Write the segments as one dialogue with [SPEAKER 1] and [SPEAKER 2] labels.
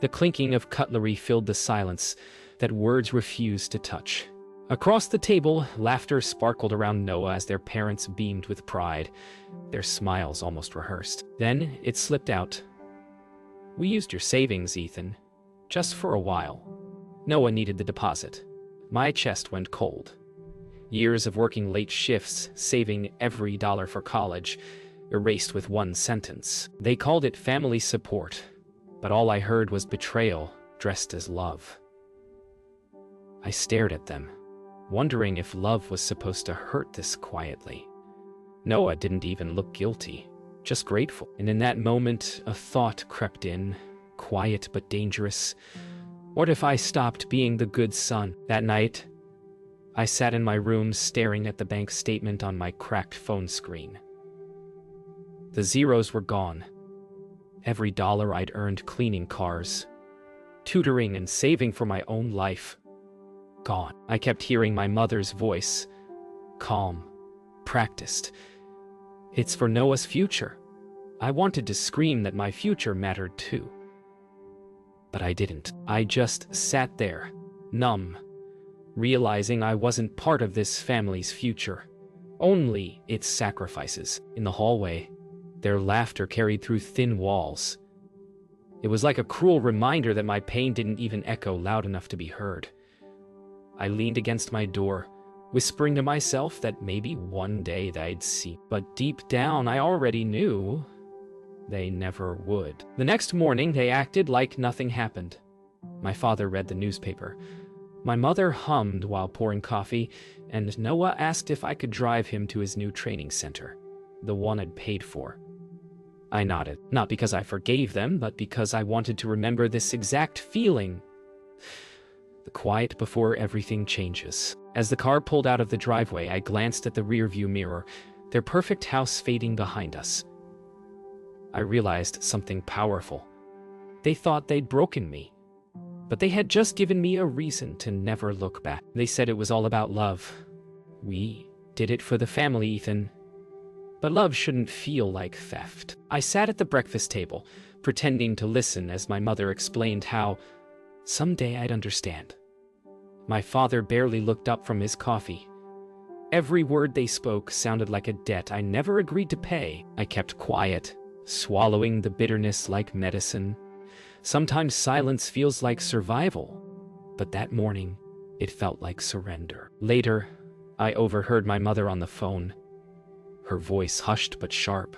[SPEAKER 1] The clinking of cutlery filled the silence that words refused to touch. Across the table, laughter sparkled around Noah as their parents beamed with pride, their smiles almost rehearsed. Then it slipped out. "We used your savings, Ethan. Just for a while." Noah needed the deposit. My chest went cold. Years of working late shifts, saving every dollar for college, erased with one sentence. They called it family support, but all I heard was betrayal dressed as love. I stared at them, wondering if love was supposed to hurt this quietly. Noah didn't even look guilty, just grateful. And in that moment, a thought crept in, quiet but dangerous. What if I stopped being the good son? That night, I sat in my room staring at the bank statement on my cracked phone screen. The zeros were gone. Every dollar I'd earned cleaning cars, tutoring and saving for my own life, gone. I kept hearing my mother's voice, calm, practiced. "It's for Noah's future." I wanted to scream that my future mattered too. But I didn't. I just sat there, numb, realizing I wasn't part of this family's future, only its sacrifices. In the hallway, their laughter carried through thin walls. It was like a cruel reminder that my pain didn't even echo loud enough to be heard. I leaned against my door, whispering to myself that maybe one day they'd see. But deep down, I already knew they never would. The next morning, they acted like nothing happened. My father read the newspaper. My mother hummed while pouring coffee, and Noah asked if I could drive him to his new training center, the one I'd paid for. I nodded, not because I forgave them, but because I wanted to remember this exact feeling. The quiet before everything changes. As the car pulled out of the driveway, I glanced at the rearview mirror, their perfect house fading behind us. I realized something powerful. They thought they'd broken me, but they had just given me a reason to never look back. They said it was all about love. We did it for the family, Ethan. But love shouldn't feel like theft. I sat at the breakfast table, pretending to listen as my mother explained how someday I'd understand. My father barely looked up from his coffee. Every word they spoke sounded like a debt I never agreed to pay. I kept quiet, swallowing the bitterness like medicine. Sometimes silence feels like survival, but that morning, it felt like surrender. Later, I overheard my mother on the phone, her voice hushed but sharp.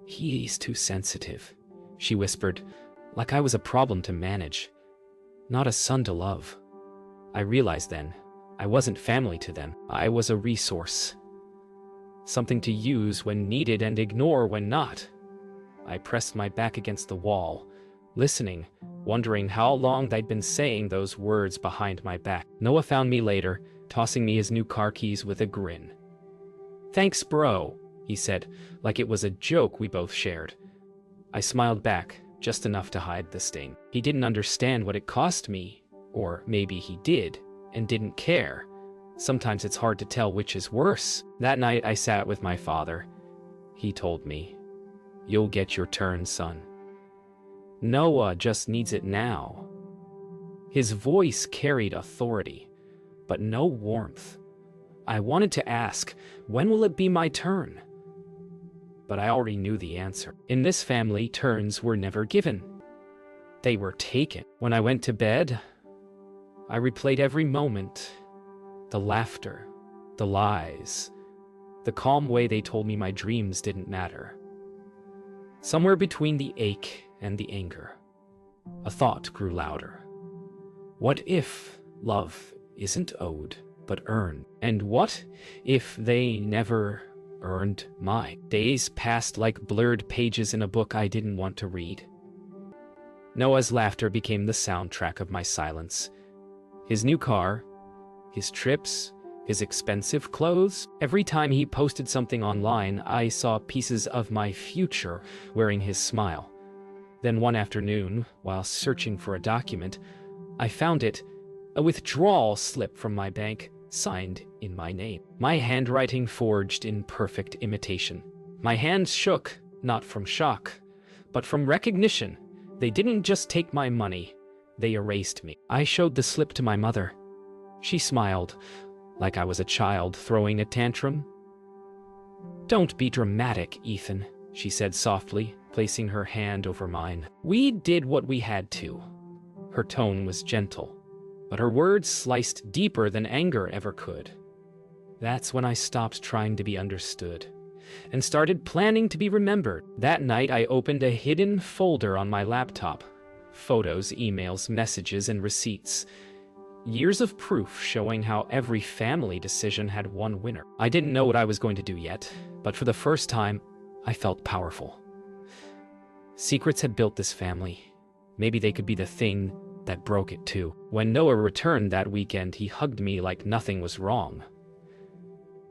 [SPEAKER 1] "He's too sensitive," she whispered, like I was a problem to manage, not a son to love. I realized then, I wasn't family to them. I was a resource. Something to use when needed and ignore when not. I pressed my back against the wall, listening, wondering how long they'd been saying those words behind my back. Noah found me later, tossing me his new car keys with a grin. "Thanks, bro," he said, like it was a joke we both shared. I smiled back, just enough to hide the sting. He didn't understand what it cost me, or maybe he did, and didn't care. Sometimes it's hard to tell which is worse. That night I sat with my father. He told me, "You'll get your turn, son. Noah just needs it now." His voice carried authority, but no warmth. I wanted to ask, when will it be my turn? But I already knew the answer. In this family, turns were never given. They were taken. When I went to bed, I replayed every moment. The laughter, the lies, the calm way they told me my dreams didn't matter. Somewhere between the ache and the anger, a thought grew louder. What if love isn't owed, but earned? And what if they never earned mine? Days passed like blurred pages in a book I didn't want to read. Noah's laughter became the soundtrack of my silence. His new car, his trips, his expensive clothes. Every time he posted something online, I saw pieces of my future wearing his smile. Then one afternoon, while searching for a document, I found it, a withdrawal slip from my bank, signed in my name. My handwriting forged in perfect imitation. My hands shook, not from shock, but from recognition. They didn't just take my money, they erased me. I showed the slip to my mother. She smiled, like I was a child throwing a tantrum. "Don't be dramatic, Ethan," she said softly, placing her hand over mine. "We did what we had to." Her tone was gentle, but her words sliced deeper than anger ever could. That's when I stopped trying to be understood and started planning to be remembered. That night, I opened a hidden folder on my laptop. Photos, emails, messages, and receipts. Years of proof showing how every family decision had one winner. I didn't know what I was going to do yet, but for the first time, I felt powerful. Secrets had built this family. Maybe they could be the thing that broke it too. When Noah returned that weekend, he hugged me like nothing was wrong.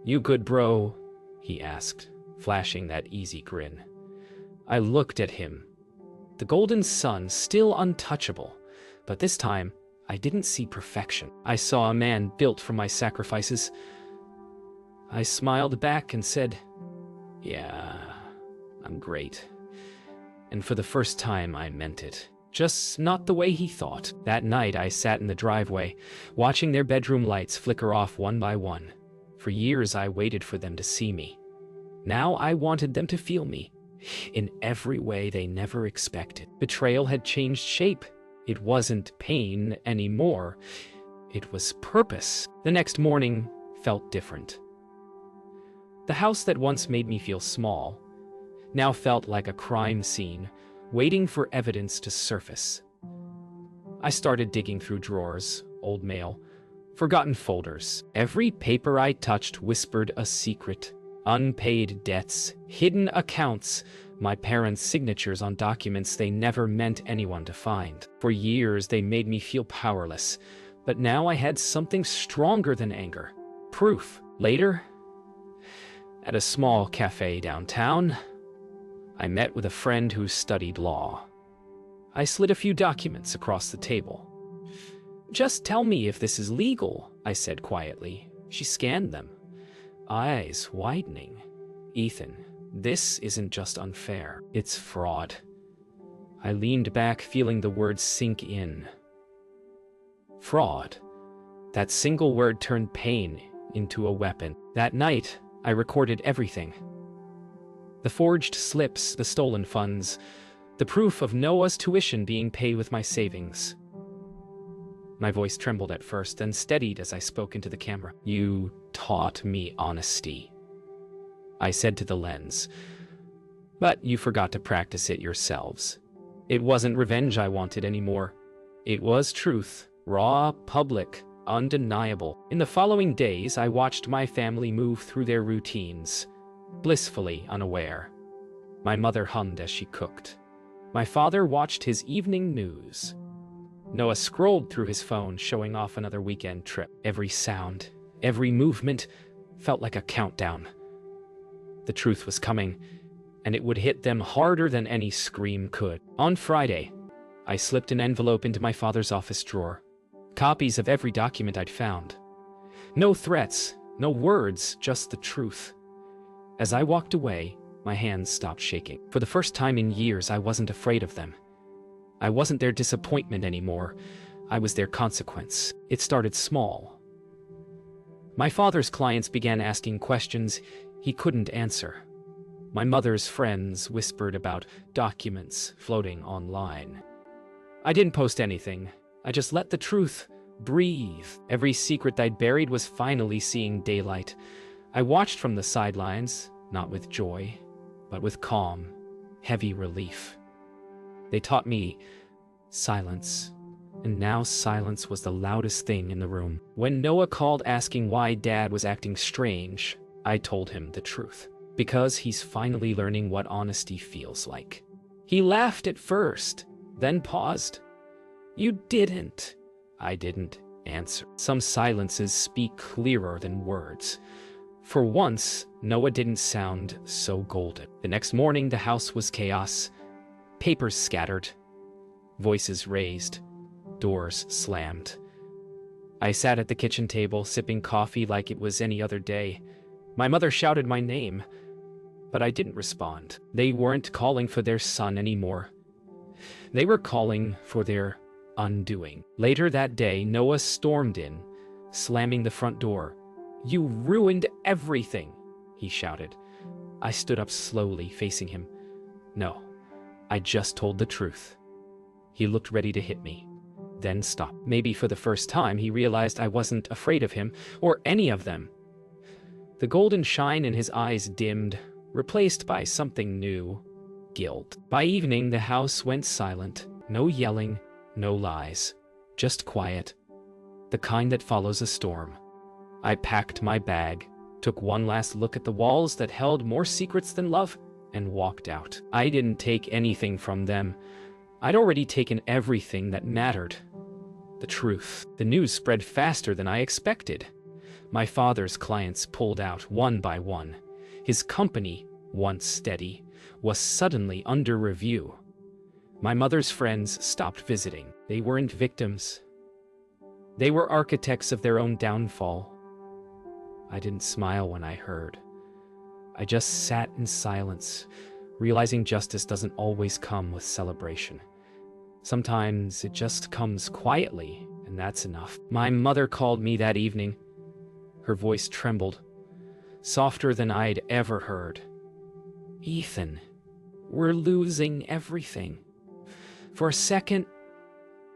[SPEAKER 1] "You good, bro?" he asked, flashing that easy grin. I looked at him. The golden sun still untouchable, but this time, I didn't see perfection. I saw a man built from my sacrifices. I smiled back and said, "Yeah, I'm great." And for the first time, I meant it. Just not the way he thought. That night, I sat in the driveway, watching their bedroom lights flicker off one by one. For years, I waited for them to see me. Now I wanted them to feel me, in every way they never expected. Betrayal had changed shape. It wasn't pain anymore. It was purpose. The next morning felt different. The house that once made me feel small now felt like a crime scene, waiting for evidence to surface. I started digging through drawers, old mail, forgotten folders. Every paper I touched whispered a secret. Unpaid debts, hidden accounts, my parents' signatures on documents they never meant anyone to find. For years, they made me feel powerless, but now I had something stronger than anger. Proof. Later, at a small cafe downtown, I met with a friend who studied law. I slid a few documents across the table. "Just tell me if this is legal," I said quietly. She scanned them, eyes widening. "Ethan, this isn't just unfair, it's fraud." I leaned back, feeling the words sink in. Fraud. That single word turned pain into a weapon. That night, I recorded everything. The forged slips, the stolen funds, the proof of Noah's tuition being paid with my savings. My voice trembled at first, then steadied as I spoke into the camera. "You taught me honesty," I said to the lens. "But you forgot to practice it yourselves." It wasn't revenge I wanted anymore. It was truth, raw, public, undeniable. In the following days, I watched my family move through their routines, blissfully unaware. My mother hummed as she cooked. My father watched his evening news. Noah scrolled through his phone, showing off another weekend trip. Every sound, every movement felt like a countdown. The truth was coming, and it would hit them harder than any scream could. On Friday, I slipped an envelope into my father's office drawer. Copies of every document I'd found. No threats, no words, just the truth. As I walked away, my hands stopped shaking. For the first time in years, I wasn't afraid of them. I wasn't their disappointment anymore. I was their consequence. It started small. My father's clients began asking questions he couldn't answer. My mother's friends whispered about documents floating online. I didn't post anything. I just let the truth breathe. Every secret I'd buried was finally seeing daylight. I watched from the sidelines, not with joy, but with calm, heavy relief. They taught me silence, and now silence was the loudest thing in the room. When Noah called asking why Dad was acting strange, I told him the truth. Because he's finally learning what honesty feels like. He laughed at first, then paused. "You didn't." I didn't answer. Some silences speak clearer than words. For once, Noah didn't sound so golden. The next morning, the house was chaos. Papers scattered. Voices raised. Doors slammed. I sat at the kitchen table, sipping coffee like it was any other day. My mother shouted my name, but I didn't respond. They weren't calling for their son anymore. They were calling for their undoing. Later that day, Noah stormed in, slamming the front door. "You ruined everything," he shouted. I stood up slowly, facing him. "No, I just told the truth." He looked ready to hit me, then stopped. Maybe for the first time, he realized I wasn't afraid of him, or any of them. The golden shine in his eyes dimmed, replaced by something new: guilt. By evening, the house went silent. No yelling, no lies, just quiet. The kind that follows a storm. I packed my bag, took one last look at the walls that held more secrets than love, and walked out. I didn't take anything from them. I'd already taken everything that mattered. The truth. The news spread faster than I expected. My father's clients pulled out one by one. His company, once steady, was suddenly under review. My mother's friends stopped visiting. They weren't victims. They were architects of their own downfall. I didn't smile when I heard. I just sat in silence, realizing justice doesn't always come with celebration. Sometimes it just comes quietly, and that's enough. My mother called me that evening. Her voice trembled, softer than I'd ever heard. "Ethan, we're losing everything." For a second,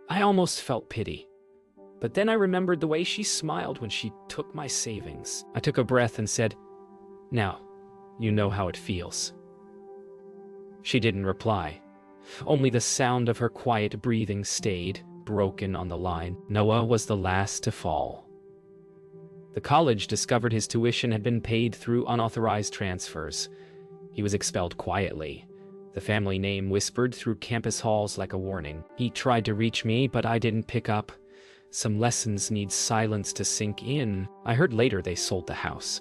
[SPEAKER 1] I almost felt pity. But then I remembered the way she smiled when she took my savings. I took a breath and said, "Now, you know how it feels." She didn't reply. Only the sound of her quiet breathing stayed, broken on the line. Noah was the last to fall. The college discovered his tuition had been paid through unauthorized transfers. He was expelled quietly. The family name whispered through campus halls like a warning. He tried to reach me, but I didn't pick up. Some lessons need silence to sink in. I heard later they sold the house.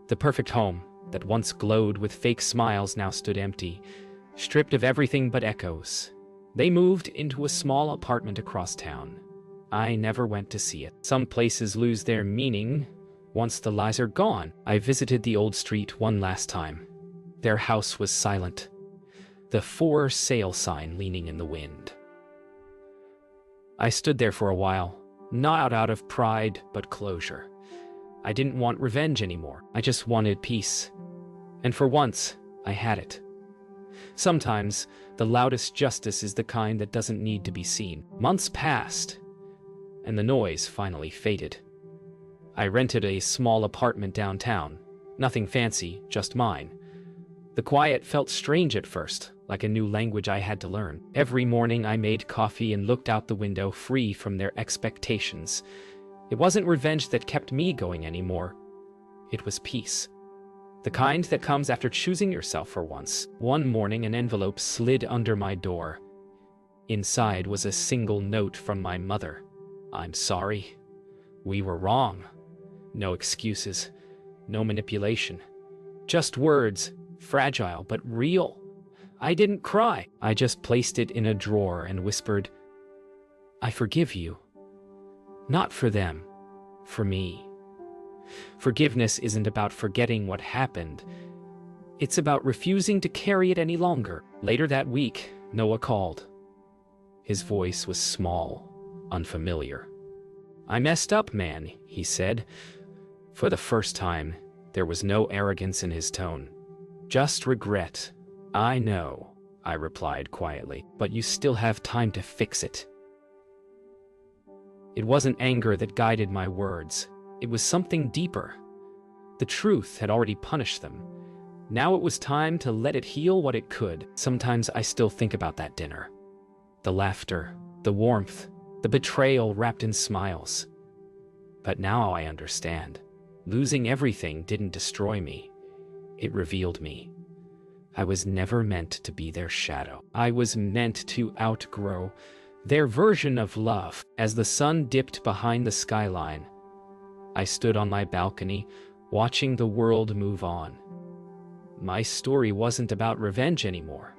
[SPEAKER 1] The perfect home that once glowed with fake smiles now stood empty, stripped of everything but echoes. They moved into a small apartment across town. I never went to see it. Some places lose their meaning once the lies are gone. I visited the old street one last time. Their house was silent, the for sale sign leaning in the wind. I stood there for a while, not out of pride, but closure. I didn't want revenge anymore. I just wanted peace. And for once, I had it. Sometimes, the loudest justice is the kind that doesn't need to be seen. Months passed, and the noise finally faded. I rented a small apartment downtown. Nothing fancy, just mine. The quiet felt strange at first, like a new language I had to learn. Every morning I made coffee and looked out the window, free from their expectations. It wasn't revenge that kept me going anymore. It was peace. The kind that comes after choosing yourself for once. One morning an envelope slid under my door. Inside was a single note from my mother. "I'm sorry. We were wrong." No excuses, no manipulation. Just words, fragile but real. I didn't cry. I just placed it in a drawer and whispered, "I forgive you. Not for them, for me." Forgiveness isn't about forgetting what happened. It's about refusing to carry it any longer. Later that week, Noah called. His voice was small, unfamiliar. "I messed up, man," he said. For the first time, there was no arrogance in his tone. Just regret. "I know," I replied quietly, "but you still have time to fix it." It wasn't anger that guided my words. It was something deeper. The truth had already punished them. Now it was time to let it heal what it could. Sometimes I still think about that dinner. The laughter, the warmth, the betrayal wrapped in smiles. But now I understand. Losing everything didn't destroy me. It revealed me. I was never meant to be their shadow. I was meant to outgrow their version of love. As the sun dipped behind the skyline, I stood on my balcony, watching the world move on. My story wasn't about revenge anymore.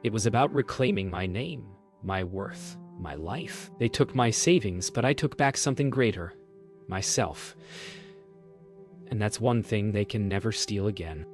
[SPEAKER 1] It was about reclaiming my name, my worth, my life. They took my savings, but I took back something greater, myself. And that's one thing they can never steal again.